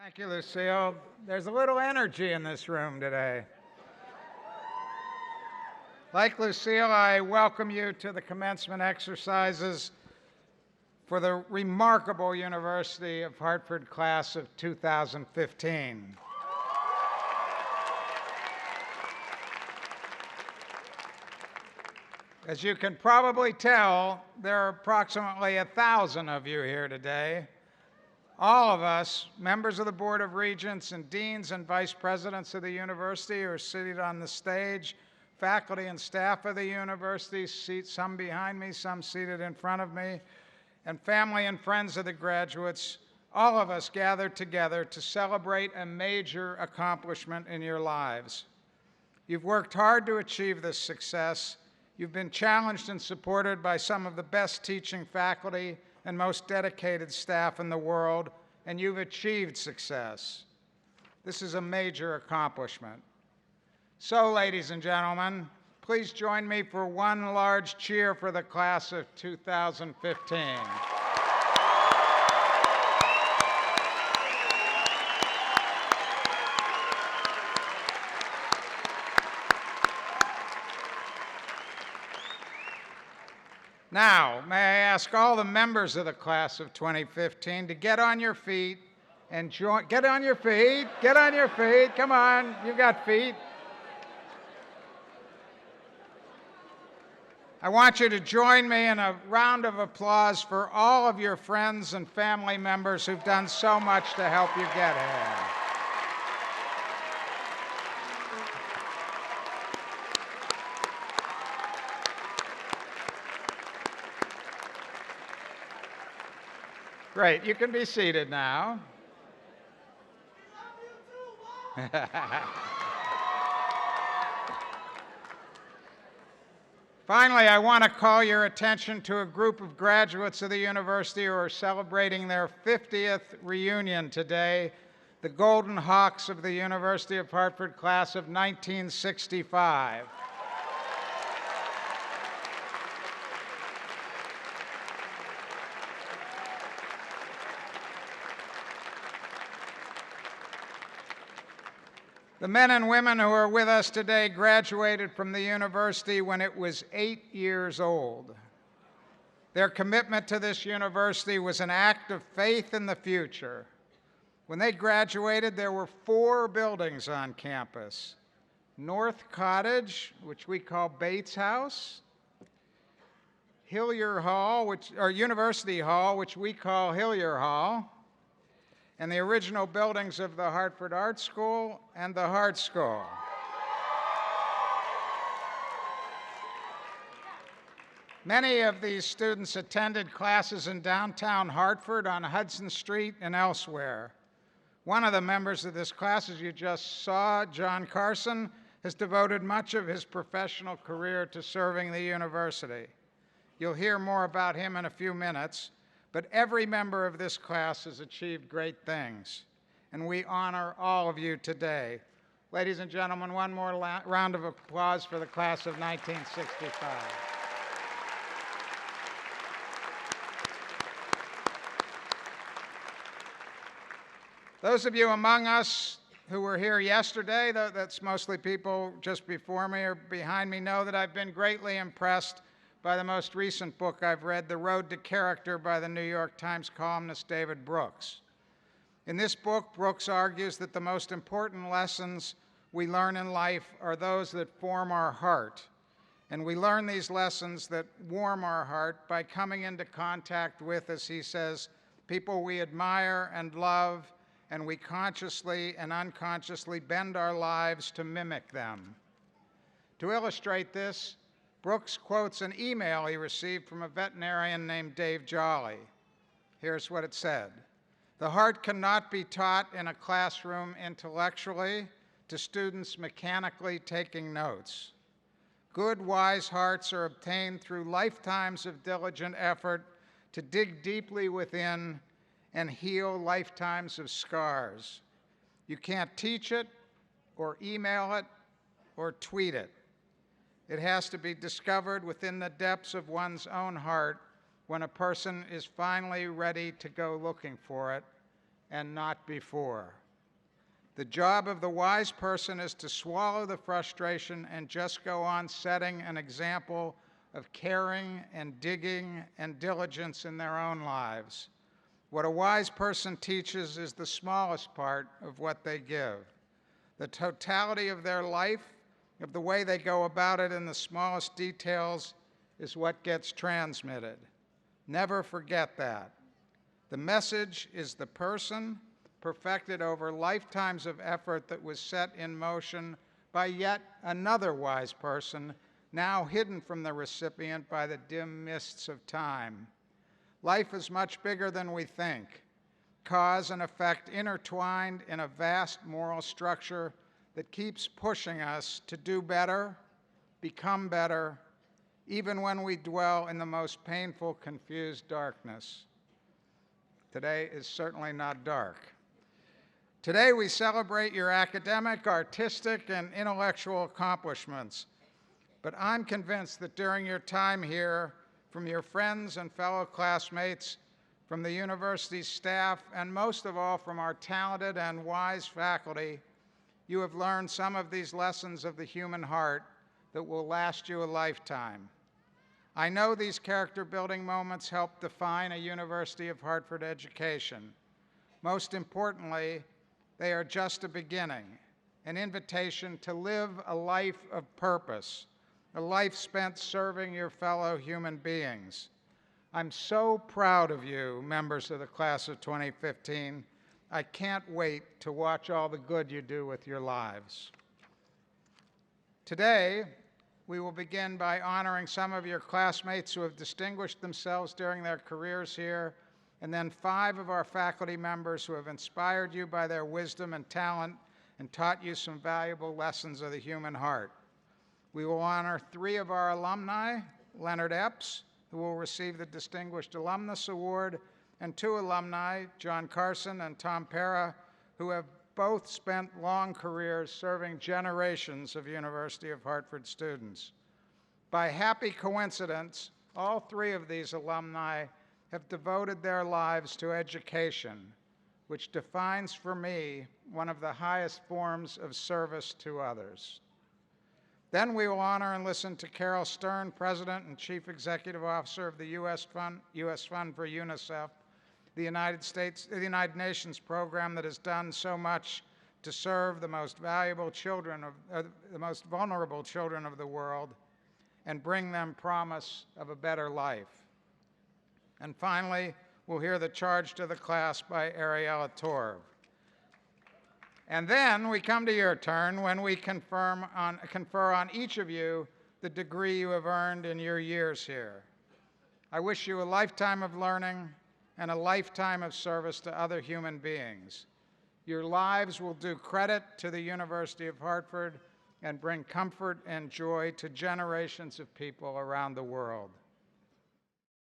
Thank you, Lucille. There's a little energy in this room today. Like Lucille, I welcome you to the commencement exercises for the remarkable University of Hartford class of 2015. As you can probably tell, there are approximately 1,000 of you here today. All of us, members of the Board of Regents and deans and vice presidents of the university, are seated on the stage, faculty and staff of the university, some behind me, some seated in front of me, and family and friends of the graduates, all of us gathered together to celebrate a major accomplishment in your lives. You've worked hard to achieve this success. You've been challenged and supported by some of the best teaching faculty and most dedicated staff in the world, and you've achieved success. This is a major accomplishment. So, ladies and gentlemen, please join me for one large cheer for the class of 2015. Now, may I ask all the members of the class of 2015 to get on your feet and join. Get on your feet. Get on your feet. Come on, you got feet. I want you to join me in a round of applause for all of your friends and family members who've done so much to help you get here. Great, you can be seated now. Finally, I want to call your attention to a group of graduates of the university who are celebrating their 50th reunion today, the Golden Hawks of the University of Hartford class of 1965. The men and women who are with us today graduated from the university when it was 8 years old. Their commitment to this university was an act of faith in the future. When they graduated, there were 4 buildings on campus: North Cottage, which we call Bates House; Hillier Hall, University Hall, which we call Hillier Hall; and the original buildings of the Hartford Art School and the Hart School. Many of these students attended classes in downtown Hartford, on Hudson Street, and elsewhere. One of the members of this class, as you just saw, John Carson, has devoted much of his professional career to serving the university. You'll hear more about him in a few minutes. But every member of this class has achieved great things, and we honor all of you today. Ladies and gentlemen, one more round of applause for the class of 1965. Those of you among us who were here yesterday, that's mostly people just before me or behind me, know that I've been greatly impressed by the most recent book I've read, The Road to Character, by the New York Times columnist David Brooks. In this book, Brooks argues that the most important lessons we learn in life are those that form our heart. And we learn these lessons that warm our heart by coming into contact with, as he says, people we admire and love, and we consciously and unconsciously bend our lives to mimic them. To illustrate this, Brooks quotes an email he received from a veterinarian named Dave Jolly. Here's what it said: "The heart cannot be taught in a classroom intellectually to students mechanically taking notes. Good, wise hearts are obtained through lifetimes of diligent effort to dig deeply within and heal lifetimes of scars. You can't teach it, or email it, or tweet it. It has to be discovered within the depths of one's own heart when a person is finally ready to go looking for it, and not before. The job of the wise person is to swallow the frustration and just go on setting an example of caring and digging and diligence in their own lives. What a wise person teaches is the smallest part of what they give. The totality of their life, of the way they go about it in the smallest details, is what gets transmitted. Never forget that. The message is the person, perfected over lifetimes of effort that was set in motion by yet another wise person, now hidden from the recipient by the dim mists of time. Life is much bigger than we think. Cause and effect intertwined in a vast moral structure that keeps pushing us to do better, become better, even when we dwell in the most painful, confused darkness. Today is certainly not dark. Today we celebrate your academic, artistic, and intellectual accomplishments. But I'm convinced that during your time here, from your friends and fellow classmates, from the university's staff, and most of all from our talented and wise faculty, you have learned some of these lessons of the human heart that will last you a lifetime. I know these character-building moments help define a University of Hartford education. Most importantly, they are just a beginning, an invitation to live a life of purpose, a life spent serving your fellow human beings. I'm so proud of you, members of the class of 2015. I can't wait to watch all the good you do with your lives. Today, we will begin by honoring some of your classmates who have distinguished themselves during their careers here, and then 5 of our faculty members who have inspired you by their wisdom and talent and taught you some valuable lessons of the human heart. We will honor 3 of our alumni, Leonard Epps, who will receive the Distinguished Alumnus Award, and 2 alumni, John Carson and Tom Pera, who have both spent long careers serving generations of University of Hartford students. By happy coincidence, all 3 of these alumni have devoted their lives to education, which defines for me one of the highest forms of service to others. Then we will honor and listen to Carol Stern, President and Chief Executive Officer of the U.S. Fund for UNICEF, the United Nations program that has done so much to serve the most valuable children, the most vulnerable children of the world, and bring them promise of a better life. And finally, we'll hear the charge to the class by Ariella Torv. And then we come to your turn when we confer on each of you the degree you have earned in your years here. I wish you a lifetime of learning and a lifetime of service to other human beings. Your lives will do credit to the University of Hartford and bring comfort and joy to generations of people around the world.